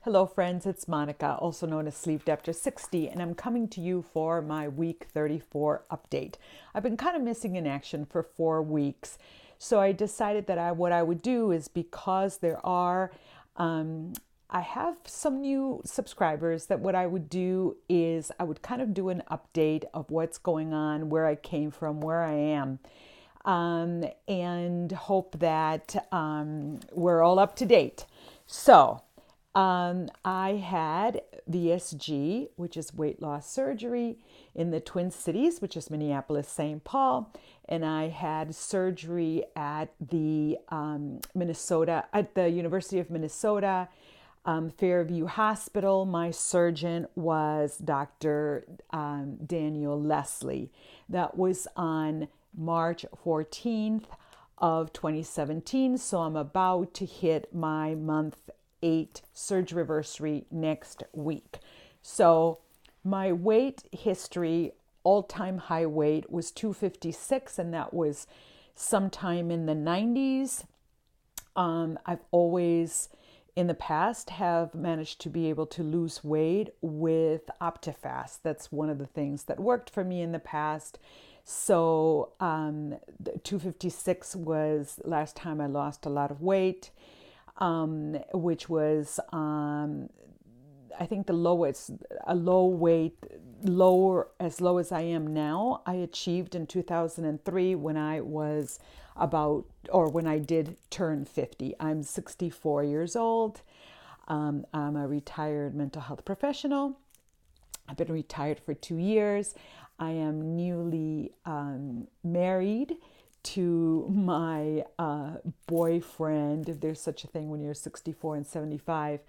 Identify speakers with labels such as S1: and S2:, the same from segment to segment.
S1: Hello, friends. It's Monica, also known as Sleeved After 60, and I'm coming to you for my week 34 update. I've been kind of missing in action for 4 weeks, so I decided that what I would do is because I have some new subscribers, that what I would do is I would kind of do an update of what's going on, where I came from, where I am. And hope that we're all up to date. So, I had VSG, which is weight loss surgery, in the Twin Cities, which is Minneapolis, St. Paul, and I had surgery at the University of Minnesota, Fairview Hospital. My surgeon was Dr. Daniel Leslie. That was on March 14th of 2017. So I'm about to hit my month 8 surgery anniversary next week. So my weight history, all-time high weight was 256, and that was sometime in the 90s. I've always in the past have managed to be able to lose weight with OptiFast. That's one of the things that worked for me in the past. So 256 was last time I lost a lot of weight, which was I think the lowest, a low weight, as low as I am now, I achieved in 2003 when I was when I did turn 50. I'm 64 years old. I'm a retired mental health professional. I've been retired for 2 years. I am newly married to my boyfriend, if there's such a thing when you're 64 and 75,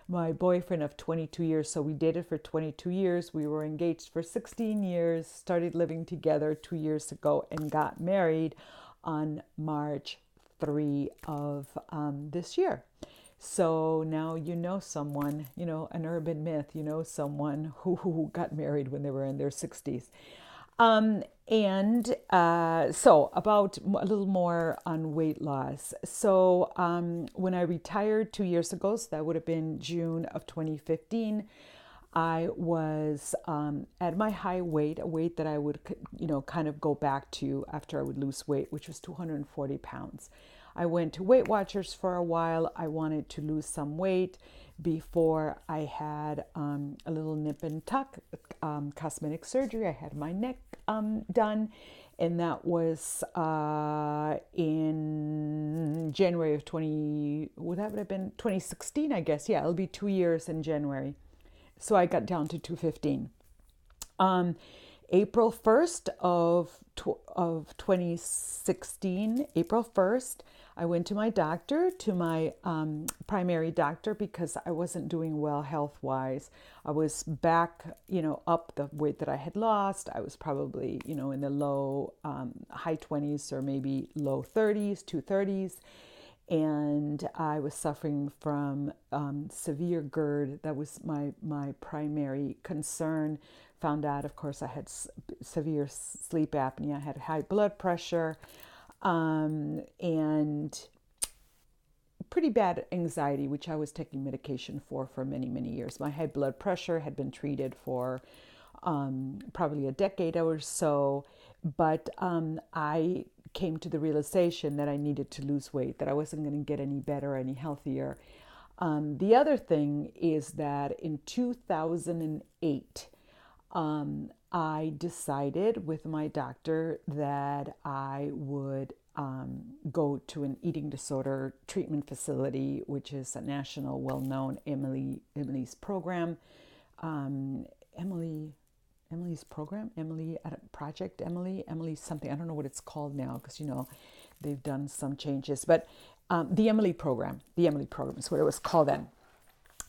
S1: my boyfriend of 22 years. So we dated for 22 years. We were engaged for 16 years, started living together 2 years ago, and got married on March 3 of this year. So now you know someone, an urban myth, someone who got married when they were in their 60s. So about a little more on weight loss. So when I retired 2 years ago, so that would have been June of 2015, I was at my high weight, a weight that I would, kind of go back to after I would lose weight, which was 240 pounds. I went to Weight Watchers for a while. I wanted to lose some weight before I had a little nip and tuck cosmetic surgery. I had my neck done, and that was in January of 2016, I guess. Yeah, it'll be 2 years in January. So I got down to 215. April 1st of 2016, April 1st, I went to my doctor, to my primary doctor, because I wasn't doing well health-wise. I was back, up the weight that I had lost. I was probably, in the low, high 20s or maybe low 30s, 230s. And I was suffering from severe GERD. That was my primary concern. Found out, of course, I had severe sleep apnea. I had high blood pressure and pretty bad anxiety, which I was taking medication for many, many years. My high blood pressure had been treated for probably a decade or so, but I came to the realization that I needed to lose weight, that I wasn't going to get any better, any healthier. The other thing is that in 2008, I decided with my doctor that I would go to an eating disorder treatment facility, which is a national, well-known Emily's program. Emily's program, Project Emily something. I don't know what it's called now because, they've done some changes. But the Emily program is what it was called then.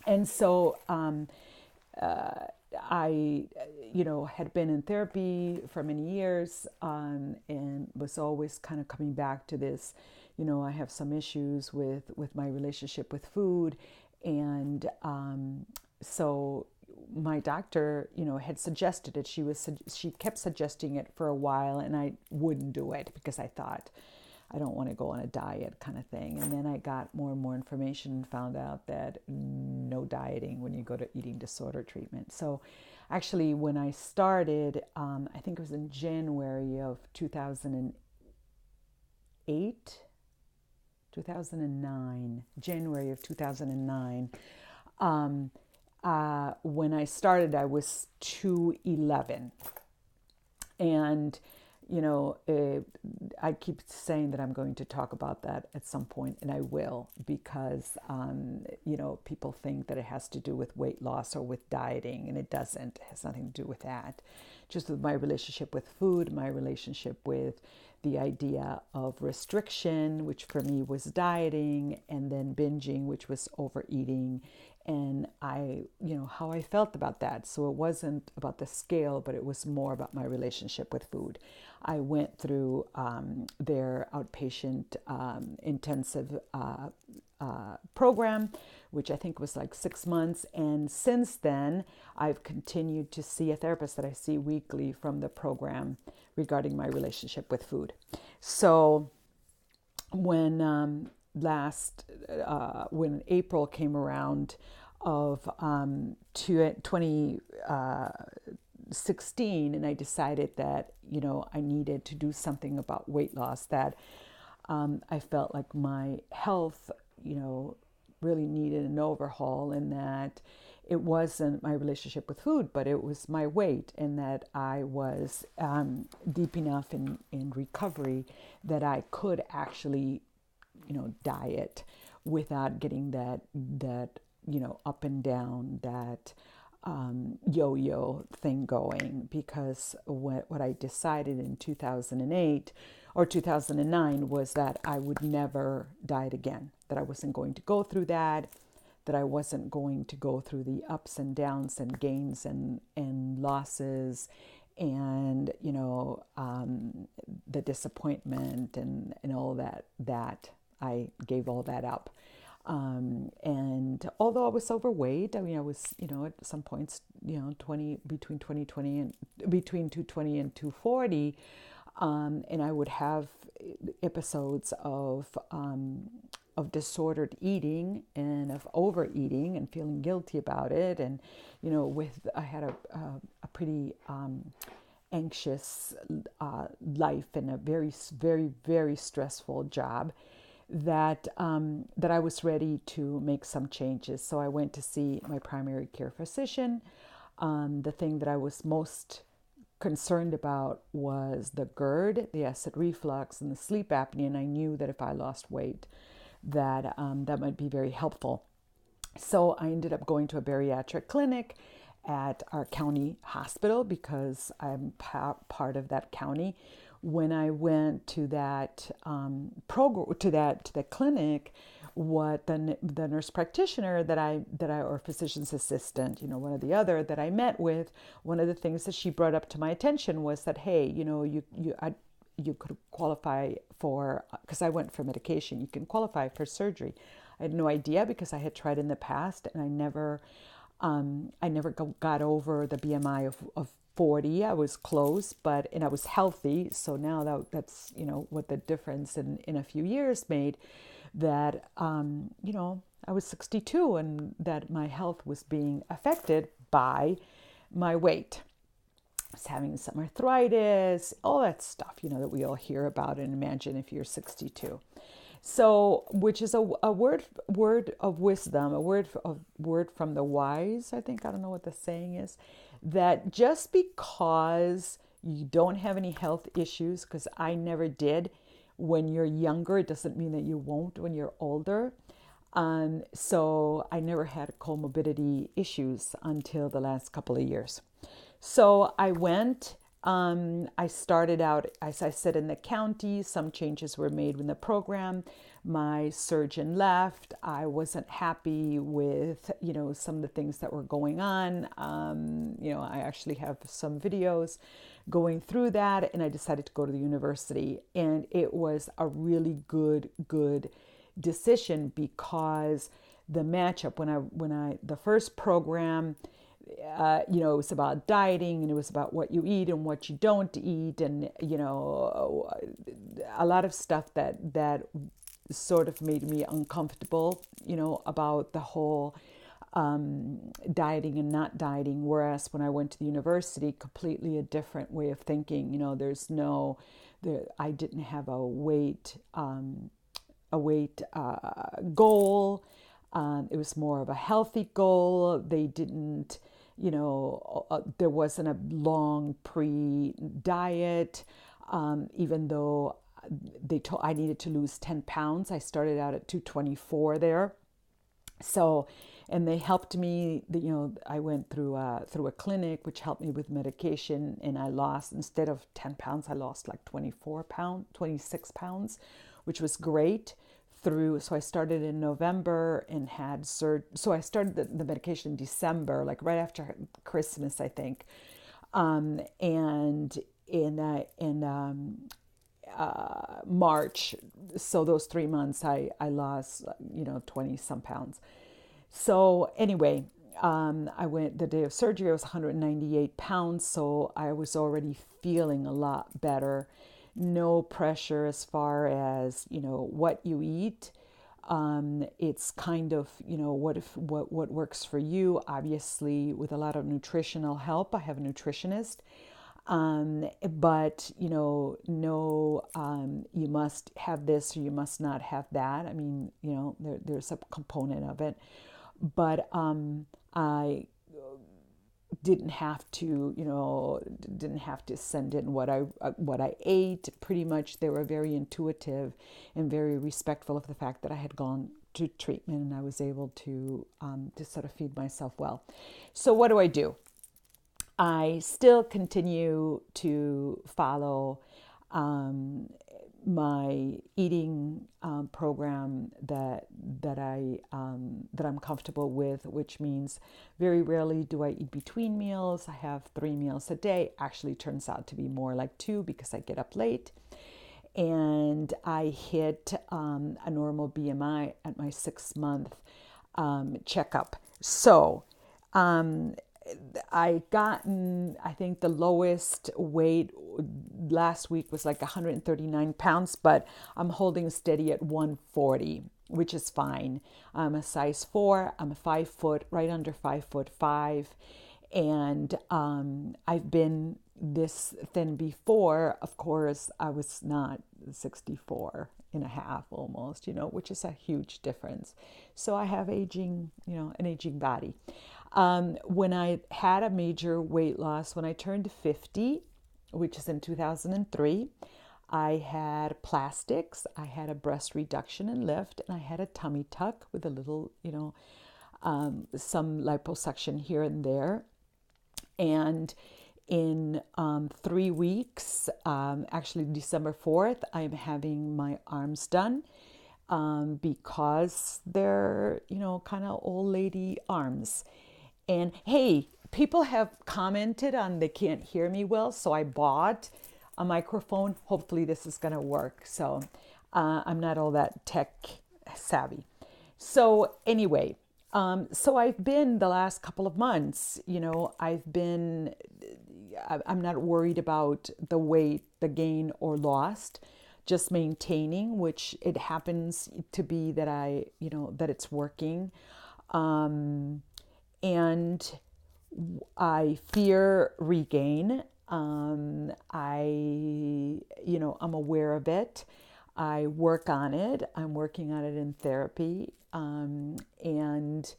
S1: And so I, had been in therapy for many years and was always kind of coming back to this. I have some issues with my relationship with food. And so my doctor, had suggested it. She kept suggesting it for a while, and I wouldn't do it because I thought, I don't want to go on a diet kind of thing. And then I got more and more information and found out that no dieting when you go to eating disorder treatment. So actually, when I started, I think it was in January of 2008, 2009, January of 2009. When I started, I was 211. And, I keep saying that I'm going to talk about that at some point, and I will, because, people think that it has to do with weight loss or with dieting, and it doesn't. It has nothing to do with that. Just with my relationship with food, my relationship with the idea of restriction, which for me was dieting, and then binging, which was overeating, and how I felt about that. So it wasn't about the scale, but it was more about my relationship with food. I went through their outpatient intensive program, which I think was like 6 months. And since then, I've continued to see a therapist that I see weekly from the program regarding my relationship with food. So when when April came around of 2016, and I decided that I needed to do something about weight loss, that I felt like my health really needed an overhaul, and that it wasn't my relationship with food, but it was my weight, and that I was deep enough in recovery that I could actually diet without getting that up and down, that yo-yo thing going. Because what I decided in 2008 or 2009 was that I would never diet again, that I wasn't going to go through that I wasn't going to go through the ups and downs and gains and losses, and the disappointment and all that I gave all that up. And although I was overweight, I was, at some points, between 220 and 240, and I would have episodes of disordered eating and of overeating and feeling guilty about it. And, I had a pretty anxious life and a very, very, very stressful job, that I was ready to make some changes. So I went to see my primary care physician. The thing that I was most concerned about was the GERD, the acid reflux, and the sleep apnea. And I knew that if I lost weight, that might be very helpful. So I ended up going to a bariatric clinic at our county hospital, because I'm part of that county. When I went to that to the clinic, what the nurse practitioner that I or physician's assistant, one or the other, that I met with, one of the things that she brought up to my attention was that, hey, you could qualify for, because I went for medication, you can qualify for surgery. I had no idea, because I had tried in the past, and I never got over the BMI of 40. I was close, and I was healthy. So now that's what the difference in a few years made, that I was 62, and that my health was being affected by my weight. I was having some arthritis, all that stuff, that we all hear about and imagine if you're 62. So, which is a word of wisdom, a word from the wise, I think. I don't know what the saying is. That just because you don't have any health issues, because I never did, when you're younger, it doesn't mean that you won't when you're older. So I never had comorbidity issues until the last couple of years. So I went. I started out, as I said, in the county. Some changes were made in the program. My surgeon left. I wasn't happy with, some of the things that were going on. I actually have some videos going through that, and I decided to go to the university. And it was a really good decision, because the matchup when the first program, it was about dieting, and it was about what you eat and what you don't eat, and a lot of stuff that sort of made me uncomfortable, about the whole dieting and not dieting, whereas when I went to the university, completely a different way of thinking. I didn't have a weight goal. It was more of a healthy goal. They didn't, there wasn't a long pre-diet. Even though they told I needed to lose 10 pounds, I started out at 224 there. So, and they helped me. I went through a clinic which helped me with medication, and I lost, instead of 10 pounds, I lost like 26 pounds, which was great. So I started in November and had so I started the medication in December, like right after Christmas, I think. And in March, so those 3 months, I lost 20 some pounds. So anyway, I went the day of surgery. I was 198 pounds, so I was already feeling a lot better. No pressure as far as what you eat. It's kind of what works for you. Obviously, with a lot of nutritional help, I have a nutritionist. But no, you must have this or you must not have that. I mean, there's a component of it, but I didn't have to send in what I ate. Pretty much, they were very intuitive and very respectful of the fact that I had gone to treatment and I was able to sort of feed myself well. So what do? I still continue to follow my eating program that I'm comfortable with, which means very rarely do I eat between meals. I have 3 meals a day. Actually, turns out to be more like 2 because I get up late. And I hit a normal BMI at my 6-month checkup. So I think the lowest weight last week was like 139 pounds, but I'm holding steady at 140, which is fine. I'm a size 4. I'm 5 foot, right under 5'5", and I've been this thin before. Of course, I was not 64 and a half almost, which is a huge difference. So I have an aging body. When I had a major weight loss, when I turned 50, which is in 2003, I had plastics, I had a breast reduction and lift, and I had a tummy tuck with a little, some liposuction here and there. And in 3 weeks, actually December 4th, I'm having my arms done. Because they're, kind of old lady arms. And hey, people have commented on they can't hear me well, so I bought a microphone. Hopefully this is going to work. So I'm not all that tech savvy. So anyway, so I've been the last couple of months, I'm not worried about the weight, the gain or lost, just maintaining, which it happens to be that that it's working. And I fear regain. I'm aware of it. I work on it. I'm working on it in therapy. And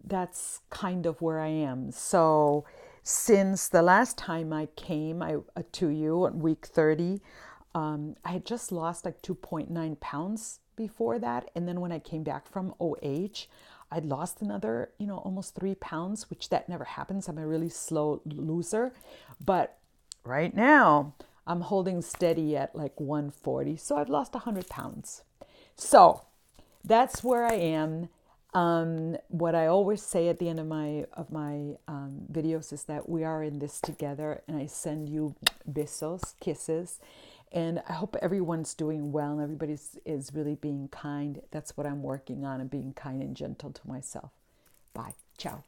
S1: that's kind of where I am. So since the last time I came to you on week 30, I had just lost like 2.9 pounds before that. And then when I came back from OH, I'd lost another, almost 3 pounds, which that never happens. I'm a really slow loser. But right now, I'm holding steady at like 140. So I've lost 100 pounds. So that's where I am. What I always say at the end of my videos is that we are in this together, and I send you besos, kisses, and I hope everyone's doing well and everybody is really being kind. That's what I'm working on, and being kind and gentle to myself. Bye. Ciao.